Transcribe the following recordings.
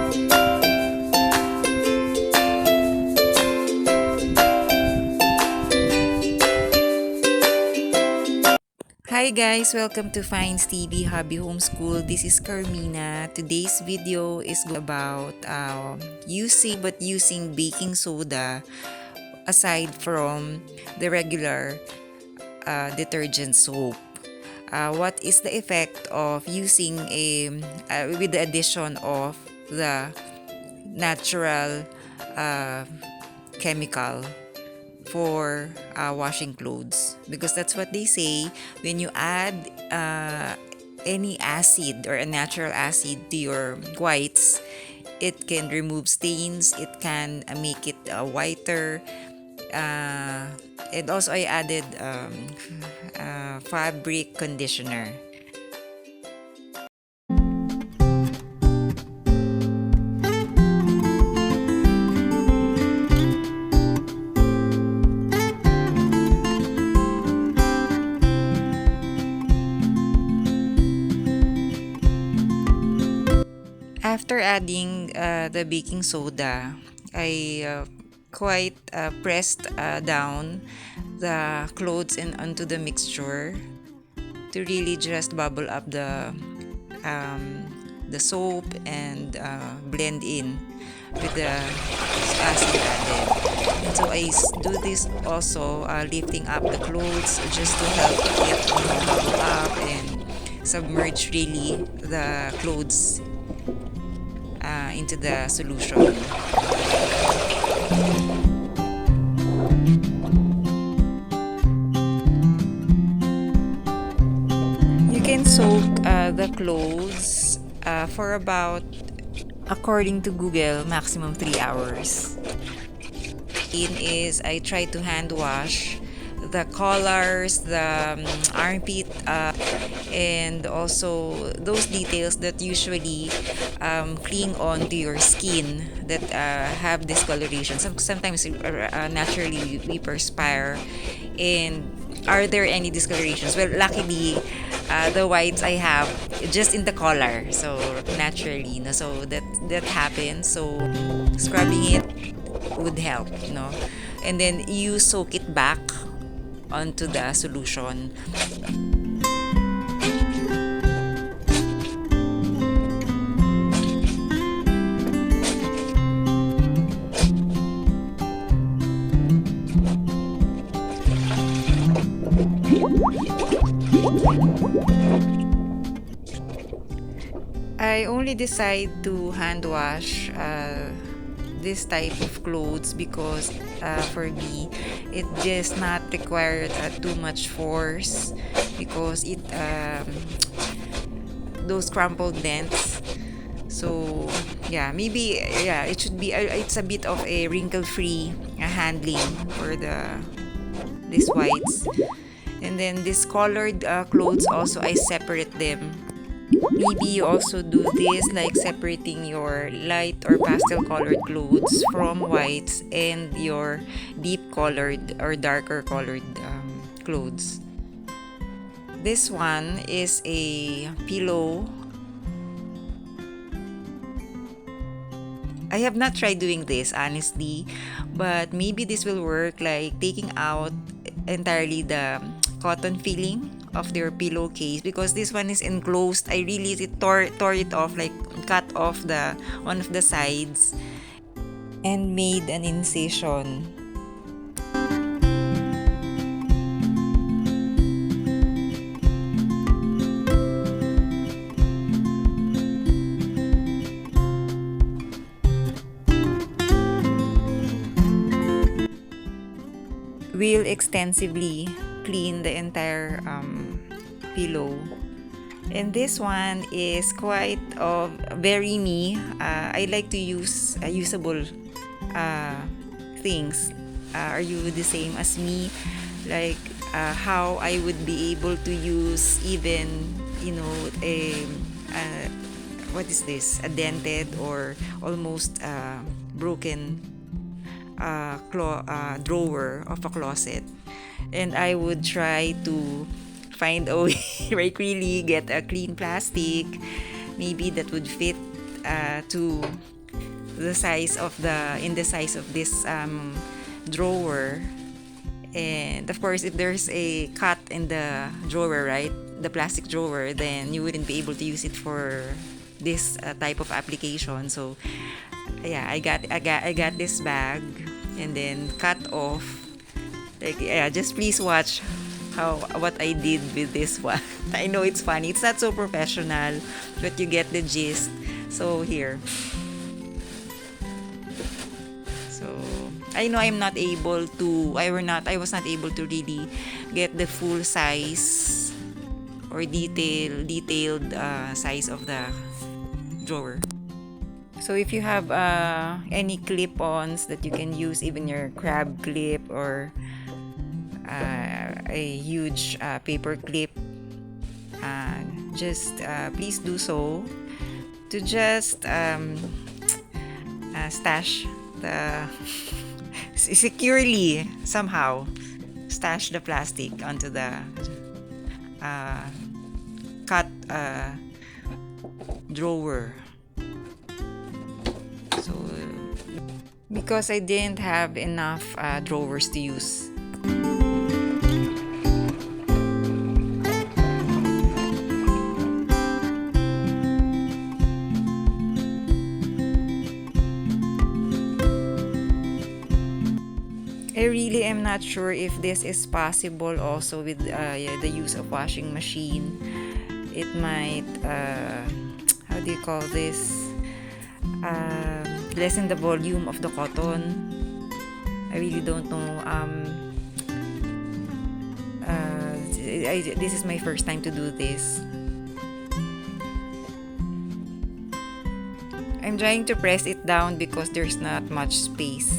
Hi guys, welcome to Fines TV Hobby Homeschool. This is Carmina. Today's video is about using baking soda aside from the regular detergent soap. What is the effect of using with the addition of the natural uh, chemical for washing clothes, because that's what they say. When you add any acid or a natural acid to your whites, it can remove stains, it can make it whiter, and also I added fabric conditioner. After adding the baking soda, I quite pressed down the clothes and onto the mixture to really just bubble up the soap and blend in with the acid added. And so I do this also, lifting up the clothes just to help it bubble up and submerge really the clothes into the solution. You can soak the clothes for about, according to Google, maximum 3 hours. I try to hand wash the collars, the armpit, and also those details that usually cling on to your skin that have discoloration. Sometimes naturally we perspire. And are there any discolorations? Well, luckily, the whites I have just in the collar, so naturally, no, so that happens. So scrubbing it would help, and then you soak it back onto the solution. I only decide to hand wash this type of clothes because for me it does not require too much force, because it those crumpled dents. So yeah, maybe it should be it's a bit of a wrinkle free handling for these whites. And then this colored clothes also, I separate them. Maybe you also do this, like separating your light or pastel colored clothes from whites and your deep colored or darker colored clothes. This one is a pillow. I have not tried doing this honestly, but maybe this will work, like taking out entirely the cotton feeling of their pillowcase, because this one is enclosed. I really tore it off, like cut off the one of the sides and made an incision. We'll extensively clean the entire pillow. And this one is quite very me. I like to use usable things. Are you the same as me? Like how I would be able to use even, what is this? A dented or almost broken drawer of a closet. And I would try to find a way, like really get a clean plastic, maybe that would fit to the size of this drawer. And of course, if there's a cut in the drawer, right, the plastic drawer, then you wouldn't be able to use it for this type of application. So yeah, I got this bag and then cut off. Like, yeah, just please watch what I did with this one. I know it's funny. It's not so professional, but you get the gist. So here. So I know I was not able to really get the full size or detailed size of the drawer. So if you have any clip-ons that you can use, even your crab clip or a huge paper clip, just please do so to just stash the securely somehow stash the plastic onto the cut drawer. So because I didn't have enough drawers to use. I really am not sure if this is possible also with the use of washing machine. It might, how do you call this? Lessen the volume of the cotton. I really don't know. This is my first time to do this. I'm trying to press it down because there's not much space.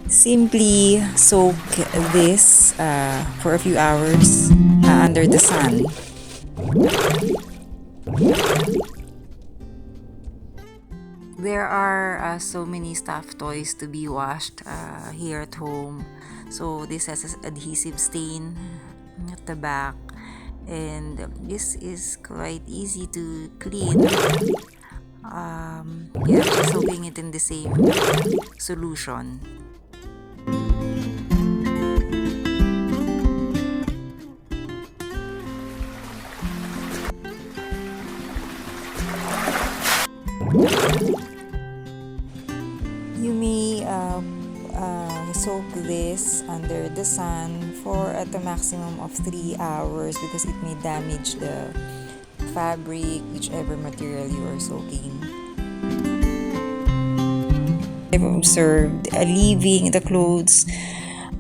Simply soak this for a few hours under the sun. There are so many stuffed toys to be washed here at home. So this has an adhesive stain at the back, and this is quite easy to clean. Yeah, just soaking it in the same solution. You may soak this under the sun for at a maximum of 3 hours because it may damage the fabric, whichever material you are soaking. I've observed leaving the clothes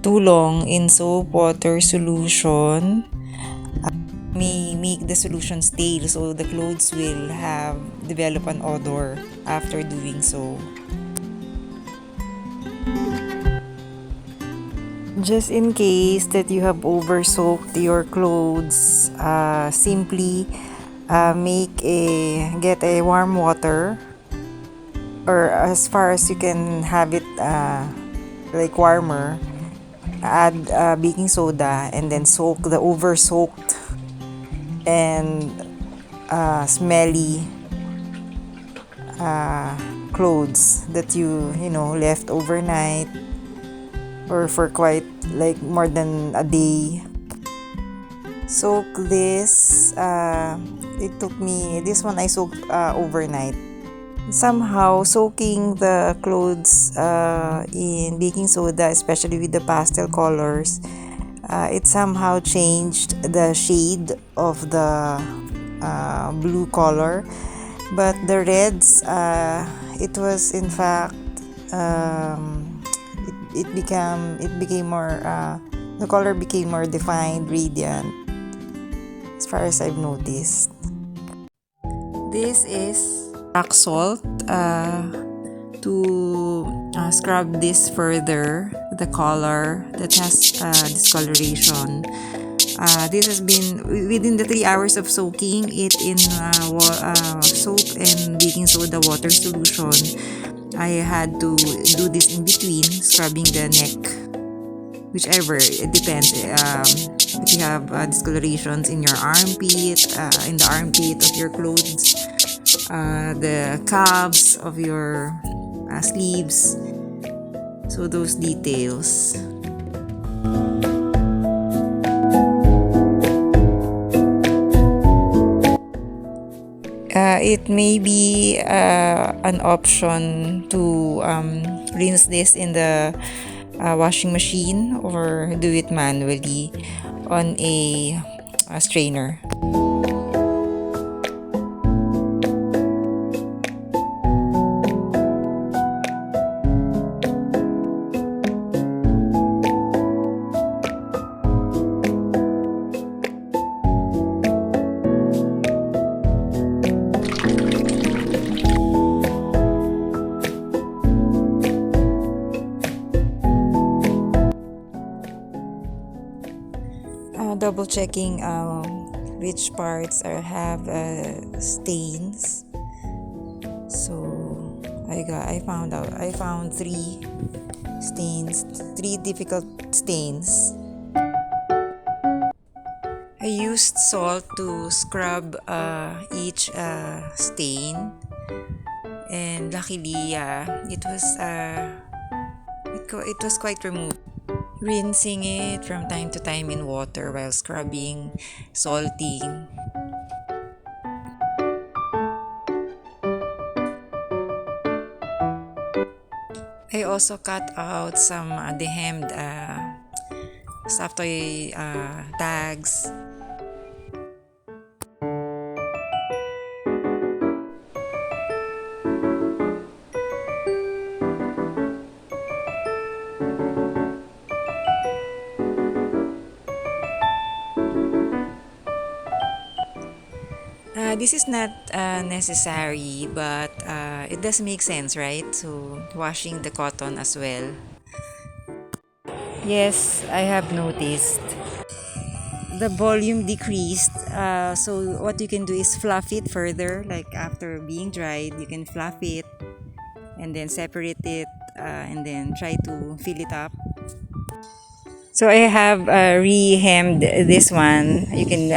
too long in soap water solution may make the solution stale, so the clothes will develop an odor after doing so. Just in case that you have over soaked your clothes, simply get a warm water, or as far as you can have it like warmer, add baking soda and then soak the over soaked and smelly clothes that you left overnight or for quite like more than a day. Soak this. It took me this one I soaked overnight. Somehow soaking the clothes in baking soda, especially with the pastel colors, it somehow changed the shade of the blue color, but the reds, it was in fact it became more the color became more defined, radiant, as far as I've noticed. This is rock salt to scrub this further, the color that has discoloration. This has been within the 3 hours of soaking it in soap and baking soda water solution. I had to do this in between, scrubbing the neck, whichever, it depends. If you have discolorations in your armpit, in the armpit of your clothes, the calves of your sleeves. So those details. It may be an option to rinse this in the washing machine or do it manually on a strainer. Double checking which parts have stains. So I found three stains, three difficult stains. I used salt to scrub each stain, and luckily it was quite removed. Rinsing it from time to time in water while scrubbing, salting. I also cut out some dehemmed soft toy tags. This is not necessary, but it does make sense, right? So, washing the cotton as well. Yes, I have noticed. The volume decreased. So, what you can do is fluff it further. Like after being dried, you can fluff it and then separate it and then try to fill it up. So, I have re-hemmed this one. You can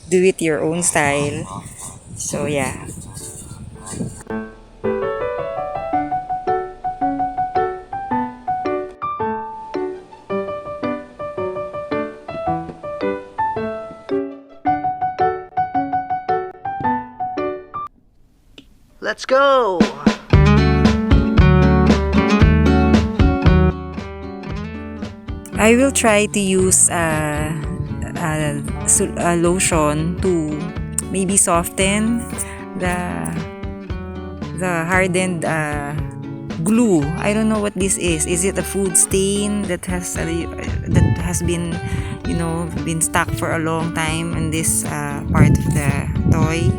do it your own style. So yeah. Let's go! I will try to use a lotion to maybe soften the hardened glue. I don't know what this is. Is it a food stain that has been, been stuck for a long time in this part of the toy?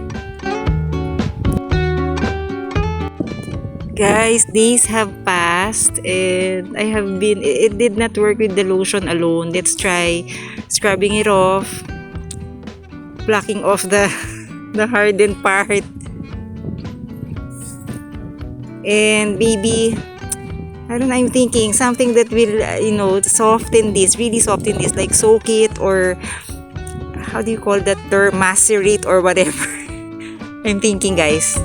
Guys, days have passed and it did not work with the lotion alone. Let's try scrubbing it off, plucking off the hardened part, and maybe, I don't know, I'm thinking something that will, soften this, really soften this, like soak it, or how do you call that term, macerate or whatever. I'm thinking, guys.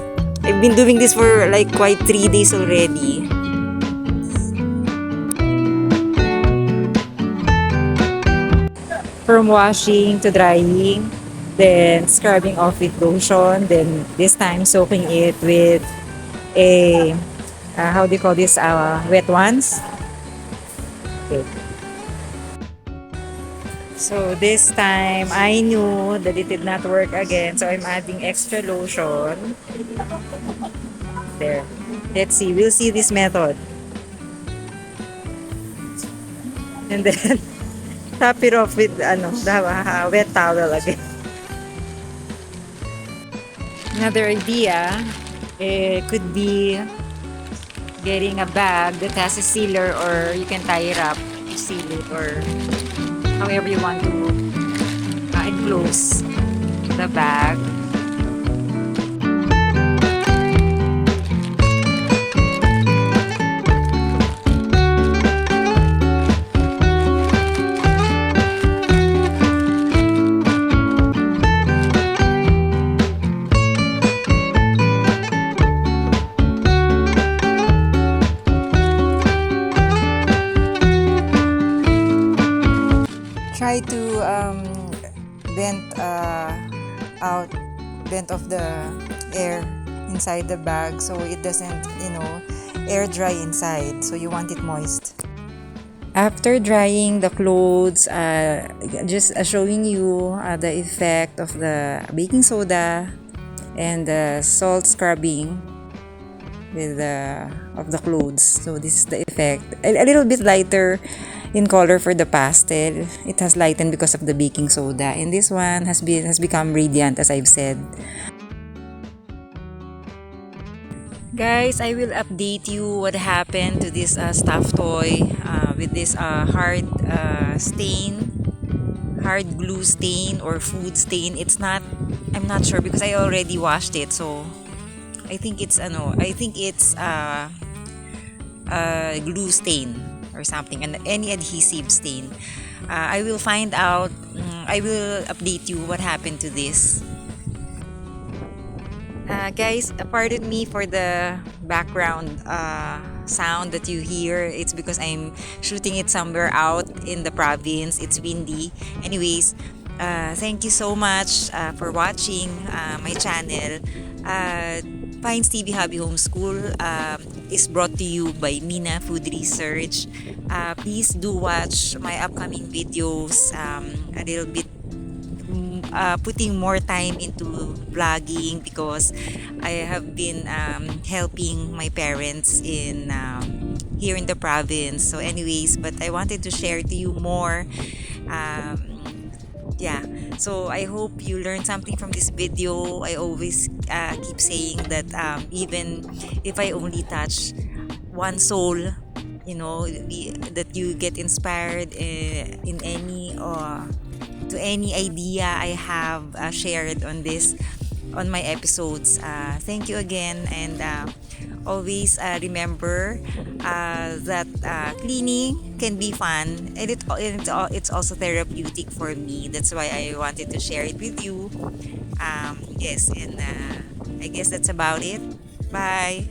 I've been doing this for like quite 3 days already. From washing to drying, then scrubbing off with lotion, then this time soaking it with a, how do you call this, wet ones? Okay. So this time, I knew that it did not work again, so I'm adding extra lotion. There. Let's see. We'll see this method. And then, top it off with the wet towel again. Another idea could be getting a bag that has a sealer, or you can tie it up, seal it, or however you want to enclose the bag. out vent of the air inside the bag, so it doesn't, air dry inside. So you want it moist. After drying the clothes, just showing you the effect of the baking soda and the salt scrubbing with of the clothes. So this is the effect. A little bit lighter in color for the pastel. It has lightened because of the baking soda, and this one has become radiant, as I've said. Guys, I will update you what happened to this stuffed toy with this hard glue stain or food stain. I'm not sure because I already washed it. So I think it's glue stain or something, and any adhesive stain. I will find out. I will update you what happened to this. Guys, pardon me for the background sound that you hear. It's because I'm shooting it somewhere out in the province. It's windy. Anyways, thank you so much for watching my channel. Pines TV Hobby Homeschool is brought to you by Mina Food Research. Please do watch my upcoming videos. A little bit putting more time into vlogging because I have been helping my parents in here in the province. So anyways, but I wanted to share to you more. Yeah, so I hope you learned something from this video. I always keep saying that even if I only touch one soul, that you get inspired in any to any idea I have shared on my episodes. Thank you again, and always remember that cleaning can be fun, and it's also therapeutic for me. That's why I wanted to share it with you. Yes, and I guess that's about it. Bye.